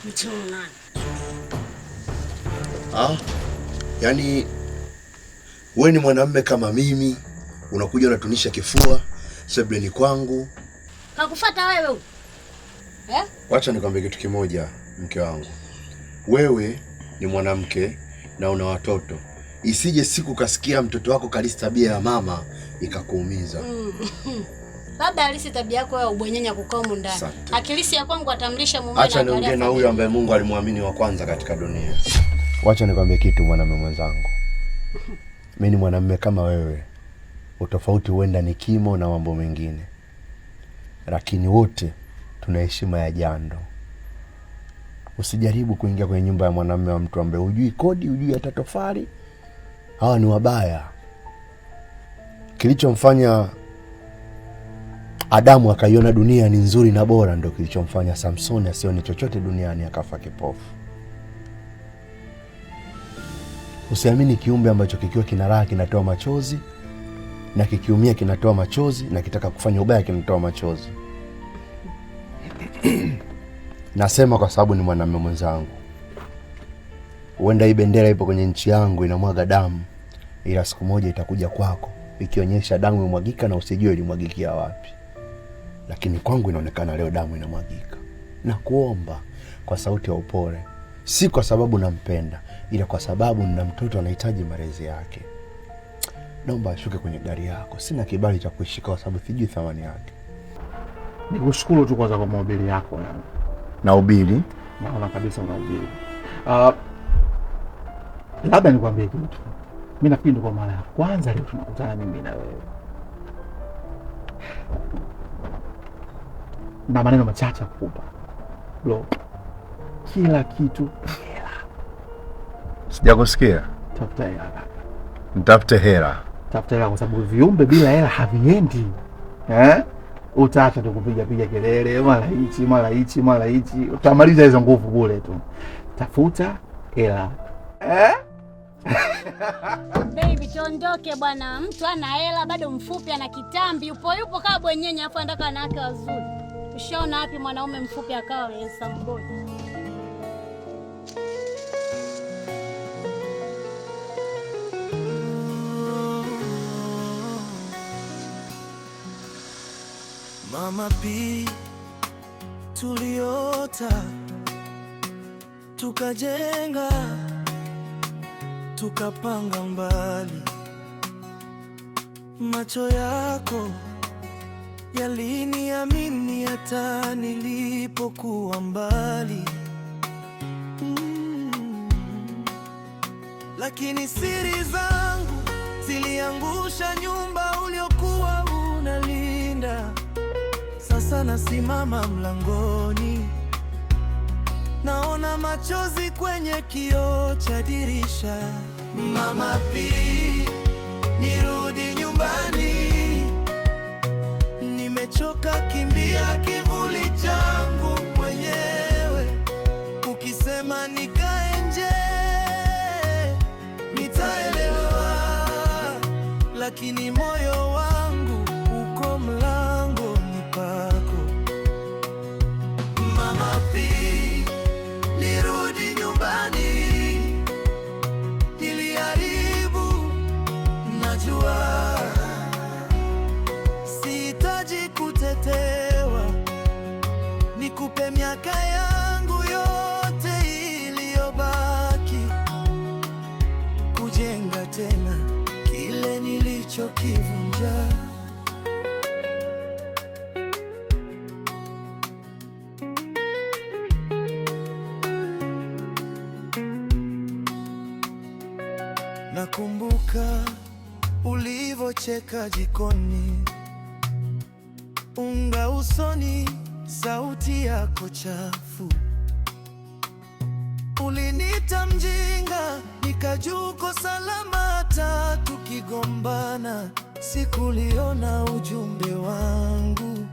Mchuna. Yaani wewe ni mwanamume kama mimi, unakuja unatunisha kifua sebleni kwangu. Nakufuata wewe. Wacha nikwambie kitu kimoja, mke wangu. Wewe ni mwanamke na una watoto. Isije siku kasikia mtoto wako kalisi tabia ya mama ikakuumiza. Labda alisi tabia yako ya ubwenyenya kukaa huko ndani. Akilisi ya kwangu atamlisha mume na acha niongee na huyu ambaye Mungu alimwamini wa kwanza katika dunia. Wacha nikwambie kitu mwanamume mwenzangu. Mimi ni mwanamume kama wewe. Utofauti huenda ni kimo na mambo mengine. Lakini wote tuna heshima ya jando. Usijaribu kuingia kwenye nyumba ya mwanamume wa mtu ambaye hujui kodi, hujui hata tofali. Hawa ni wabaya. Kilichomfanya Adamu akaiona dunia ni nzuri na bora ndio kilichomfanya Samsoni asione chochote duniani akafa kipofu. Usiamini kiumbe ambacho kikiwa kina raha kinatoa machozi na kikiumia kinatoa machozi na kitaka kufanya ubaya kinatoa machozi. Nasema kwa sababu ni mwanamume mwenzangu. Huenda hii bendera ipo kwenye nchi yangu inamwaga damu, ila siku moja itakuja kwako ikionyesha damu imwagika na usijue ilimwagikia wapi. Lakini kwangu inaonekana leo damu inamwagika. Na kuomba kwa sauti ya upole, si kwa sababu nampenda, ila kwa sababu nina mtoto anahitaji malezi yake. Naomba ashuke kwenye gari yako. Sina kibali cha kuishika kwa sababu sijui thamani yake. Nikushukuru tu kwanza kwa mahubiri yako. Na ubiri? Naona kabisa unahubiri. Labda nikwambie kitu. Mimi nafikiri ndio kwa mara ya kwanza leo tunakutana mimi na wewe. Na maneno machache kukupa. Bro. Kila kitu hela. Sijakusikia. Tafuta hela. Nitafute hela. Tafuta hela kwa sababu viumbe bila hela haviendi. Utaacha tu kupiga kelele, mara hichi. Utamaliza hizo nguvu bure tu. Tafuta hela. Baby, tondoke bwana. Mtu ana hela bado mfupi ana kitambi. Yupo kama bwenyenye afu andaka na wake wazuri. Ushaona wapi mwanaume mfupi akawa handsome boy? Mama P, tuliota, tukajenga, tukapanga mbali. Macho yako yaliniamini hata nilipokuwa mbali. Lakini siri zangu ziliangusha nyumba uliokuwa unalinda. Sasa nasimama mlangoni, naona machozi kwenye kioo cha dirisha. Mama P, nirudi nyumbani, nimechoka kimbia kivuli changu mwenyewe. Ukisema nikae nje nitaelewa, lakini moyo wangu uko mlangoni pako. Mama P, nirudi nyumbani, niliharibu, najua. Sihitaji kutetewa, nikupe miaka yangu yote iliyobaki, kujenga tena kile nilichokivunja. Nakumbuka ulivocheka jikoni, unga usoni, sauti yako chafu. Ulinita mjinga, nikajua uko salama hata tukigombana. Sikuliona ujumbe wangu,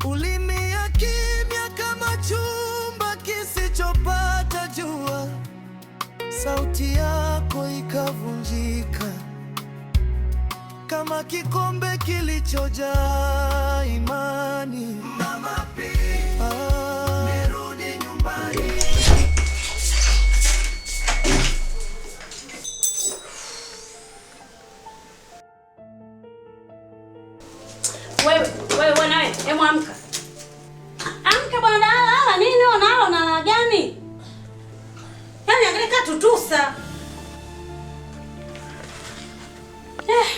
ulimia kimya kama chumba kisichopata jua. Sauti yako ikavunjika kama kikombe kilichojaa imani. Mama P, nini unalo unalala gani? Yaani angeleka tutusa.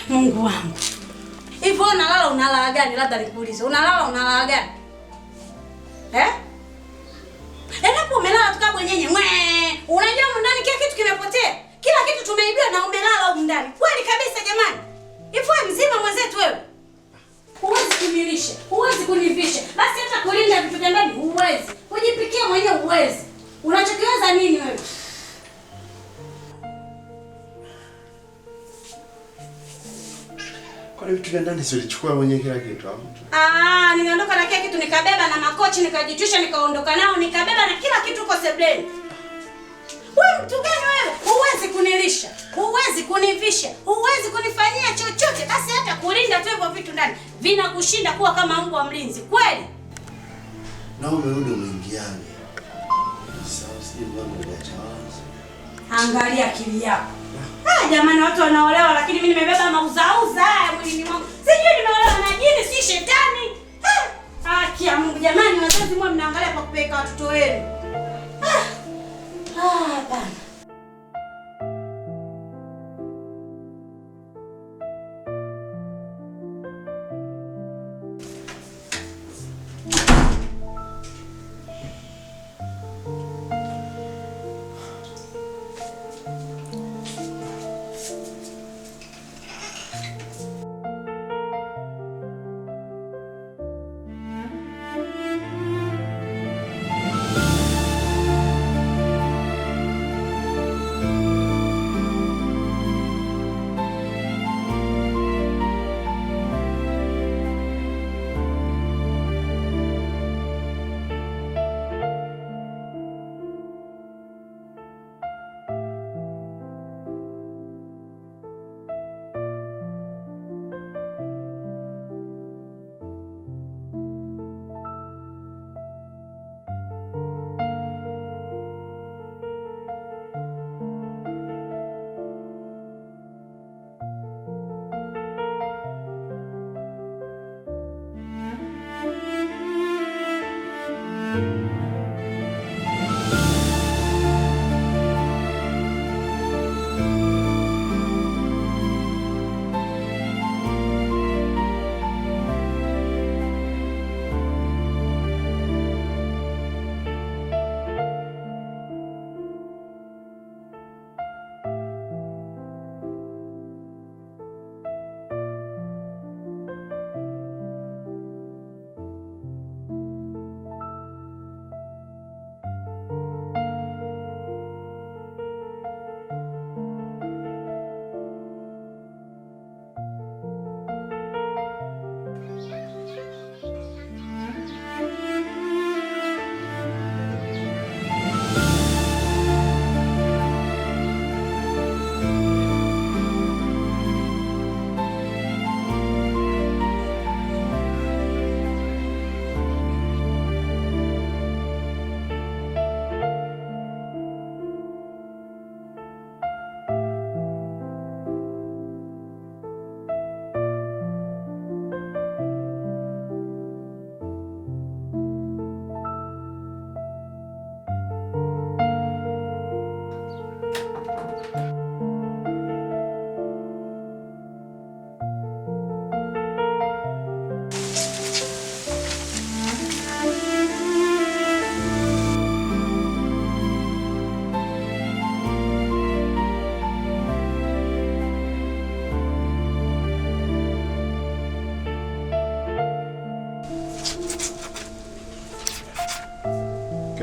Mungu wangu. Hivyo unalala gani? Labda nikuulize. Unalala gani? Endapo umelala tukaa bwenyenye. Unajua ndani kila kitu kimepotea. Kila kitu tumeibiwa na umelala huko ndani. Kweli kabisa jamani. Hivyo mzima mwenzetu wewe. Huwezi kunilisha, huwezi kunivisha. Basi hata kulinda vitu vya ndani huwezi. Kujipikia mwenyewe huwezi. Unachokiweza nini wewe? Kwa vitu vya ndani si ulichukua mwenyewe kila kitu au? Niliondoka na kila kitu, nikabeba na makochi, nikajichusha, nikaondoka nao, nikabeba na kila kitu uko sebleni. Wewe mtu gani wewe? Huwezi kunilisha, huwezi kunivisha, huwezi kunifanyia chochote. Basi hata kulinda tu hivyo vitu ndani vinakushinda kuwa kama mbwa mlinzi. Kweli? Na umerudi umeingiaje? Sawa, sije mlango umeacha wazi. Angalia akili yako. Jamani, watu wanaolewa lakini mimi nimebeba mauzauza haya mwilini mwangu. Sijui nimeolewa na jini si shetani. Kia Mungu jamani, wazazi mwa mnaangalia kwa kupeleka watoto wenu. Bana.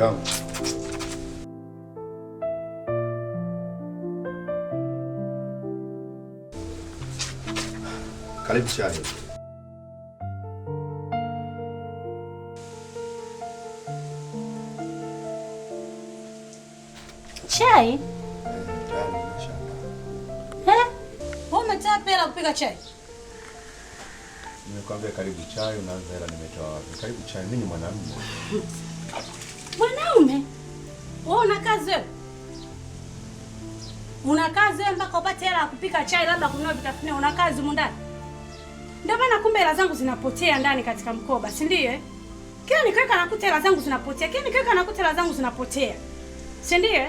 yangu. Karibu chai. Chai? Umetaa pela kupika chai? Nimekwambia karibu chai, unaanza hela nimetoa wapi? Karibu chai, mimi ni mwanamume. Mwanaume? Wewe una kazi wewe? Una kazi wewe mpaka upate hela ya kupika chai labda kununua vitafunio, una kazi huko ndani? Ndio maana kumbe hela zangu zinapotea ndani katika mkoba, si ndio? Kila nikiweka nakuta hela zangu zinapotea. Kila nikiweka nakuta hela zangu zinapotea. Si ndio?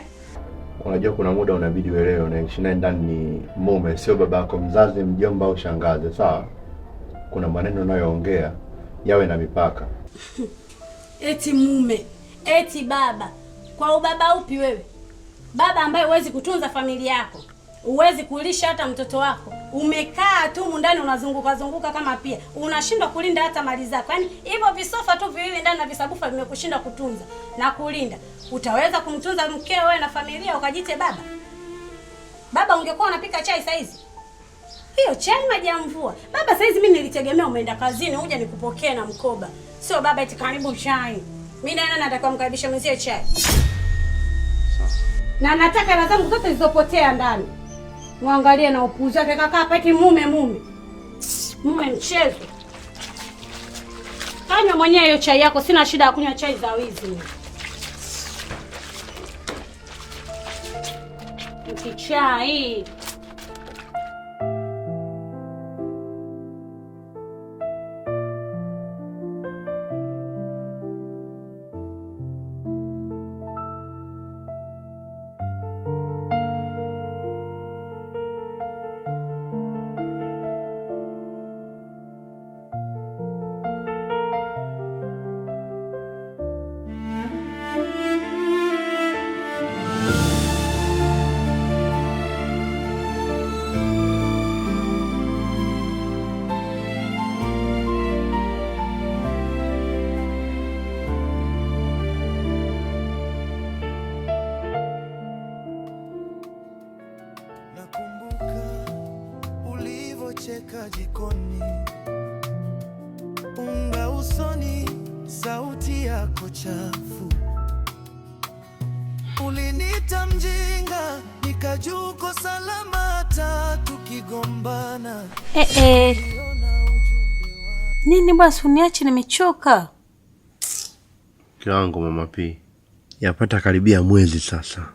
Unajua kuna muda unabidi uelewe unaishi naye ndani ni mume, sio babako mzazi, mjomba au shangazi, sawa? Kuna maneno unayoongea yawe na mipaka. Eti mume, eti baba. Kwa ubaba upi wewe? Baba ambaye huwezi kutunza familia yako, huwezi kulisha hata mtoto wako. Umekaa tu ndani unazunguka kama pia. Unashindwa kulinda hata mali zako. Yaani hivyo visofa tu viwili ndani na visabufa vimekushinda kutunza na kulinda. Utaweza kumtunza mkeo wewe na familia ukajite baba? Baba ungekuwa unapika chai saa hizi? Hiyo chai maji ya mvua. Baba saa hizi mimi nilitegemea umeenda kazini uje nikupokee na mkoba. Sio baba eti karibu chai. Mimi na natakiwa mkaribisha mwenzie chai. Na nataka hela zangu zote zilizopotea ndani. Muangalie na upuuzi wake kaka hapa eti mume. Mume mchezo. Kanywa mwenyewe hiyo chai yako, sina shida ya kunywa chai za wizi. Chai. Cheka jikoni, unga usoni, sauti yako chafu. Ulinita mjinga, nikajuko salama tukigombana. Nini basi uniache nimechoka? Kiwango mama P. Yapata karibia mwezi sasa.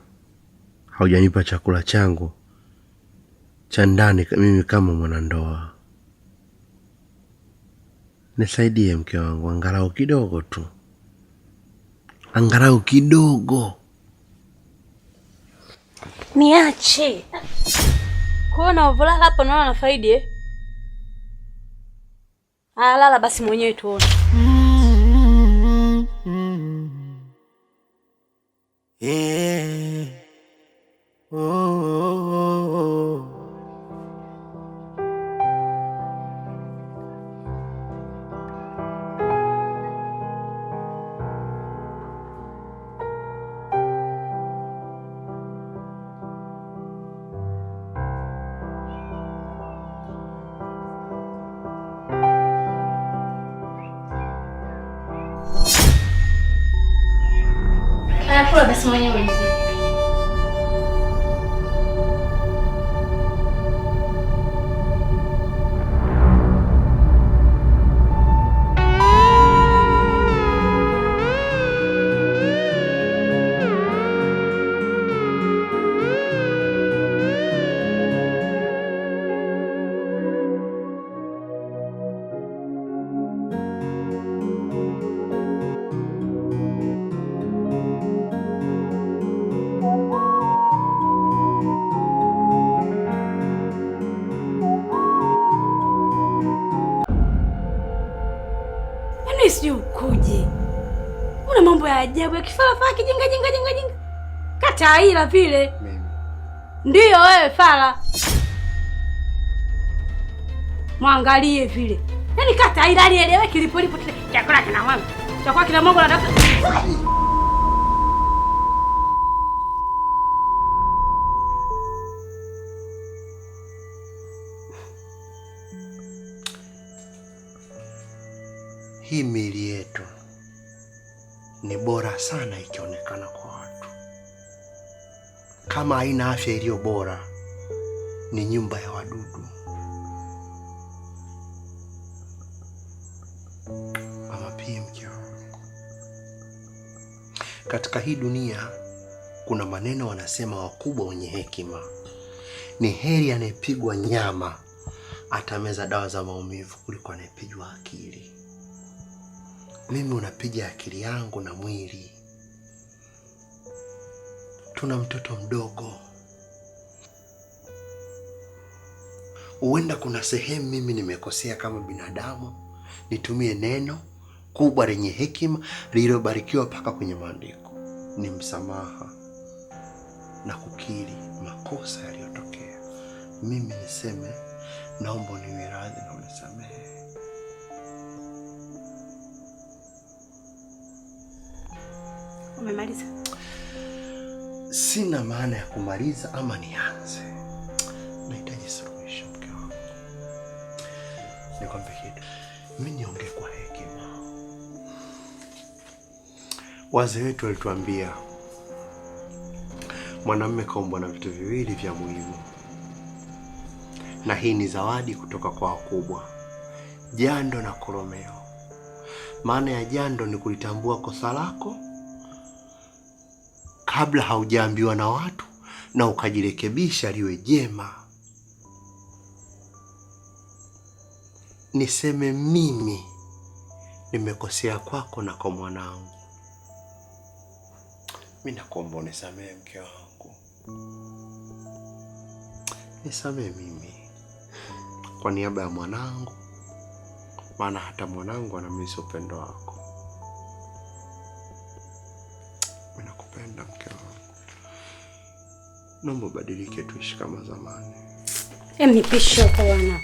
Haujanipa chakula changu cha ndani mimi kama mwanandoa. Nisaidie mke wangu angalau kidogo tu. Angalau kidogo. Niache. Kuona uvulala hapo naona faidi lala basi mwenyewe tuone. Kula basi mwenyewe mzee. Sio ukuje. Una mambo ya ajabu ya kifala kijinga. Kata ila vile. Mimi. Ndio wewe fala. Mwangalie vile. Yaani kata ila alielewe kilipo chakula kina mwangu. Chakula kina mwangu na dafa. Hii miili yetu ni bora sana ikionekana kwa watu. Kama haina afya iliyo bora, ni nyumba ya wadudu. Mama pia mke wangu. Katika hii dunia kuna maneno wanasema wakubwa wenye hekima. Ni heri anayepigwa nyama atameza dawa za maumivu kuliko anayepigwa akili. mimi unapiga akili yangu na mwili. Tuna mtoto mdogo. Huenda kuna sehemu mimi nimekosea kama binadamu, nitumie neno kubwa lenye hekima lililobarikiwa mpaka kwenye maandiko. Ni msamaha na kukiri makosa yaliyotokea. Mimi niseme naomba uniwie radhi na unisamehe. Umemaliza? Sina maana ya kumaliza ama nianze. Nahitaji suluhisho mke wangu. Nikwambie kitu. Mimi niongee kwa hekima. Wazee wetu walituambia mwanamume kaumbwa na vitu viwili vya muhimu. Na hii ni zawadi kutoka kwa wakubwa. Jando na koromeo. Maana ya jando ni kulitambua kosa lako kabla haujaambiwa na watu na ukajirekebisha liwe jema. Niseme mimi nimekosea kwako na kwa mwanangu. Mimi nakuomba unisamehe mke wangu. Nisamehe mimi kwa niaba ya mwanangu, maana hata mwanangu anamisi upendo wako. Mimi nakupenda mke wangu. Naomba badilike, tuishi kama zamani. Nipishe kwa wana.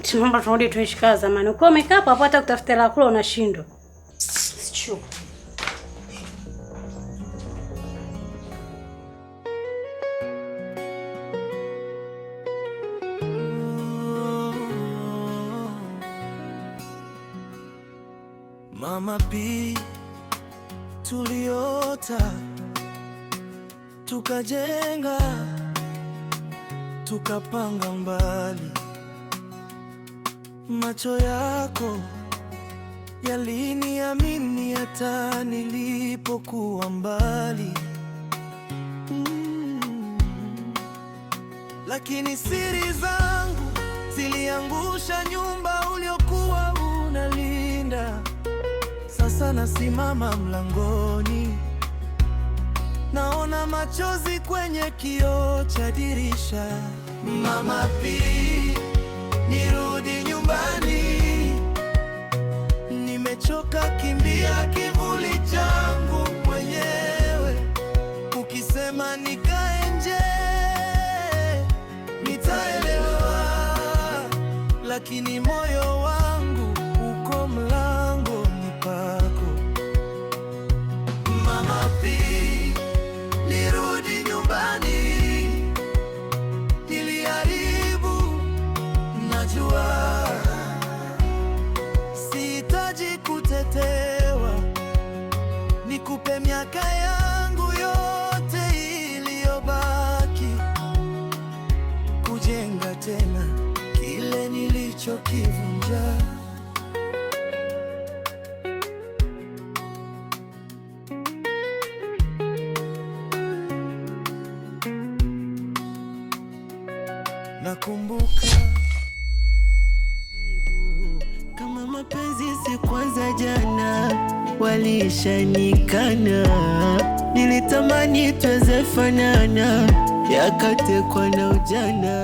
Tunaomba turudi tuishi kama zamani. Uko umekaa hapo hata kutafuta la kula unashindwa. Sicho. Mama P, tuliota, tukajenga, tukapanga mbali. Macho yako yaliniamini hata nilipokuwa mbali. Lakini siri zangu ziliangusha nyumba uliokuwa unalinda. Sasa nasimama mlangoni, naona machozi kwenye kioo cha dirisha. Mama P, nirudi nyumbani, nimechoka kimbia kivuli changu mwenyewe. Ukisema nikae nje nitaelewa, lakini moyo wangu uko mlangoni pako. Mama P, nirudi nyumbani, niliharibu, najua. Sihitaji kutetewa, nikupe miaka yangu yote iliyobaki, kujenga tena kile nilichokivunja. Nakumbuka kama mapenzi si kwanza jana, walishanikana. Nilitamani tuweze fanana, yakatekwa na ujana.